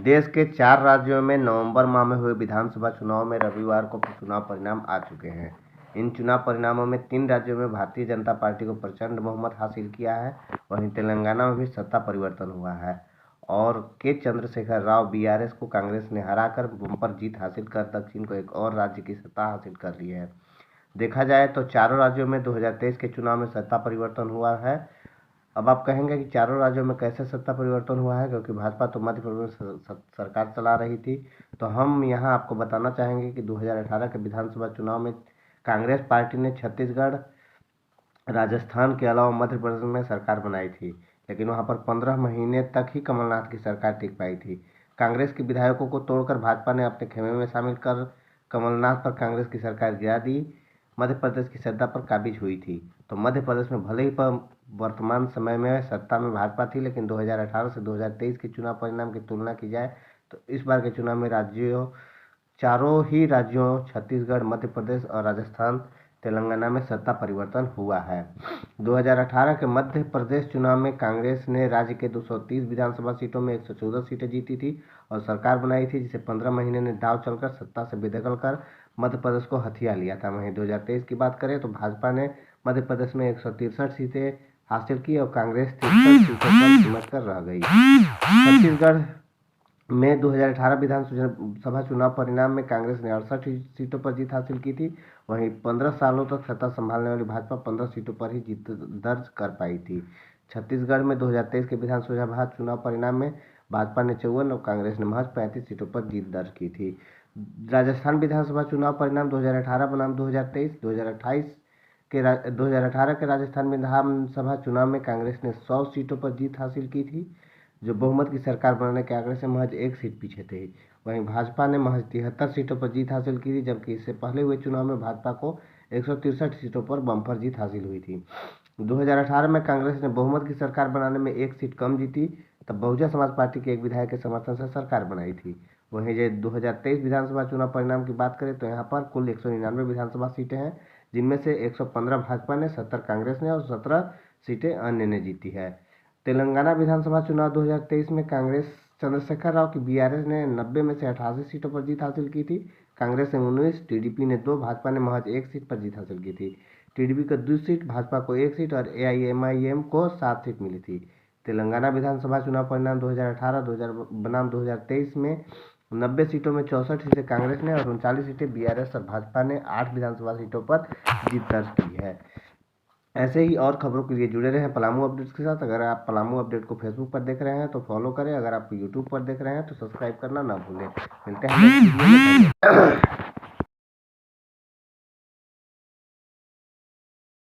देश के 4 राज्यों में नवंबर माह में हुए विधानसभा चुनाव में रविवार को चुनाव परिणाम आ चुके हैं। इन चुनाव परिणामों में 3 राज्यों में भारतीय जनता पार्टी को प्रचंड बहुमत हासिल किया है। वहीं तेलंगाना में भी सत्ता परिवर्तन हुआ है और के चंद्रशेखर राव बीआरएस को कांग्रेस ने हराकर बम्पर जीत हासिल कर दक्षिण को एक और राज्य की सत्ता हासिल कर ली है। देखा जाए तो चारों राज्यों में 2023 के चुनाव में सत्ता परिवर्तन हुआ है। अब आप कहेंगे कि चारों राज्यों में कैसे सत्ता परिवर्तन हुआ है, क्योंकि भाजपा तो मध्य प्रदेश में सरकार चला रही थी। तो हम यहाँ आपको बताना चाहेंगे कि 2018 के विधानसभा चुनाव में कांग्रेस पार्टी ने छत्तीसगढ़, राजस्थान के अलावा मध्य प्रदेश में सरकार बनाई थी, लेकिन वहाँ पर 15 महीने तक ही कमलनाथ की सरकार टिक पाई थी। कांग्रेस के विधायकों को तोड़कर भाजपा ने अपने खेमे में शामिल कर कमलनाथ पर कांग्रेस की सरकार गिरा दी, मध्य प्रदेश की सत्ता पर काबिज हुई थी। तो मध्य प्रदेश में भले ही वर्तमान समय में सत्ता में भाजपा थी, लेकिन 2018 से 2023 के चुनाव परिणाम की तुलना की जाए तो इस बार के चुनाव में चारों ही राज्यों छत्तीसगढ़, मध्य प्रदेश और राजस्थान, तेलंगाना में सत्ता परिवर्तन हुआ है। 2018 के मध्य प्रदेश चुनाव में कांग्रेस ने राज्य के 230 विधानसभा सीटों में 114 सीटें जीती थी और सरकार बनाई थी, जिसे 15 महीने ने दांव चलकर सत्ता से बेदखल कर मध्य प्रदेश को हथिया लिया था। वहीं 2023 की बात करें तो भाजपा ने मध्य प्रदेश में 163 सीटें हासिल की और कांग्रेस 63 सीटों पर सिमट कर रह गई। छत्तीसगढ़ में 2018 विधानसभा चुनाव परिणाम में कांग्रेस ने 68 सीटों पर जीत हासिल की थी। वहीं 15 सालों तक सत्ता संभालने वाली भाजपा 15 सीटों पर ही जीत दर्ज कर पाई थी। छत्तीसगढ़ में 2023 के विधानसभा चुनाव परिणाम में भाजपा ने 54 और कांग्रेस ने महज 35 सीटों पर जीत दर्ज की थी। राजस्थान विधानसभा चुनाव परिणाम 2018 बनाम 2023 2018 के राजस्थान विधानसभा चुनाव में कांग्रेस ने 100 सीटों पर जीत हासिल की थी, जो बहुमत की सरकार बनाने के आंकड़े से महज 1 सीट पीछे थे। वहीं भाजपा ने महज 73 सीटों पर जीत हासिल की थी, जबकि इससे पहले हुए चुनाव में भाजपा को 163 सीटों पर बम्पर जीत हासिल हुई थी। 2018 में कांग्रेस ने बहुमत की सरकार बनाने में 1 सीट कम जीती, तब बहुजन समाज पार्टी के एक विधायक के समर्थन से सरकार बनाई थी। वहीं जो 2023 विधानसभा चुनाव परिणाम की बात करें तो यहाँ पर कुल 199 विधानसभा सीटें हैं, जिनमें से 115 भाजपा ने, 70 कांग्रेस ने और 17 सीटें अन्य ने जीती है। तेलंगाना विधानसभा चुनाव 2023 में कांग्रेस चंद्रशेखर राव की बीआरएस ने 90 में से 88 सीटों पर जीत हासिल की थी। कांग्रेस ने 19, टीडीपी ने 2, भाजपा ने महज 1 सीट पर जीत हासिल की थी। टीडीपी को 2 सीट, भाजपा को 1 सीट और एआईएमआईएम को 7 सीट मिली थी। तेलंगाना विधानसभा चुनाव परिणाम 2018 बनाम 2023 में 90 सीटों में 64 सीटें कांग्रेस ने और 39 सीटें बीआरएस और भाजपा ने 8 विधानसभा सीटों पर जीत दर्ज की है। ऐसे ही और खबरों के लिए जुड़े रहें पलामू अपडेट्स के साथ। अगर आप पलामू अपडेट को फेसबुक पर देख रहे हैं तो फॉलो करें, अगर आप यूट्यूब पर देख रहे हैं तो सब्सक्राइब करना ना भूलें। मिलते हैं नेक्स्ट वीडियो में।